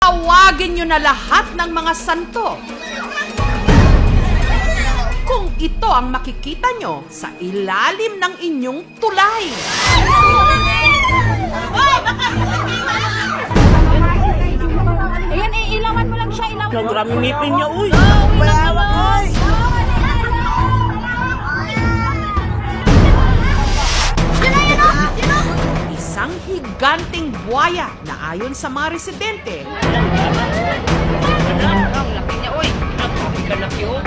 Tawagin niyo na lahat ng mga santo. Kung ito ang makikita nyo sa ilalim ng inyong tulay. Ayan, ilawan mo lang siya, ilawan mo. Maraming ngipin niya, uy. Isang higanting buwaya na ayon sa mga residente, Ang laki niya, uy. Ang laki, oh.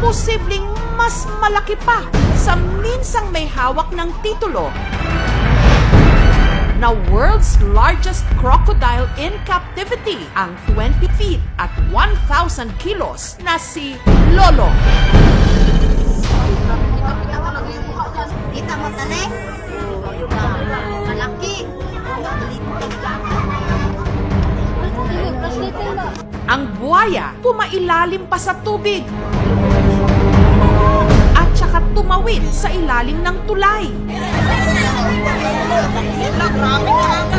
posibleng mas malaki pa sa minsang may hawak ng titulo na world's largest crocodile in captivity, ang 20 feet at 1,000 kilos na si Lolo. Kita mo tali? Malaki. Ang buwaya pumailalim pa sa tubig at saka tumawid sa ilalim ng tulay. Grabe na.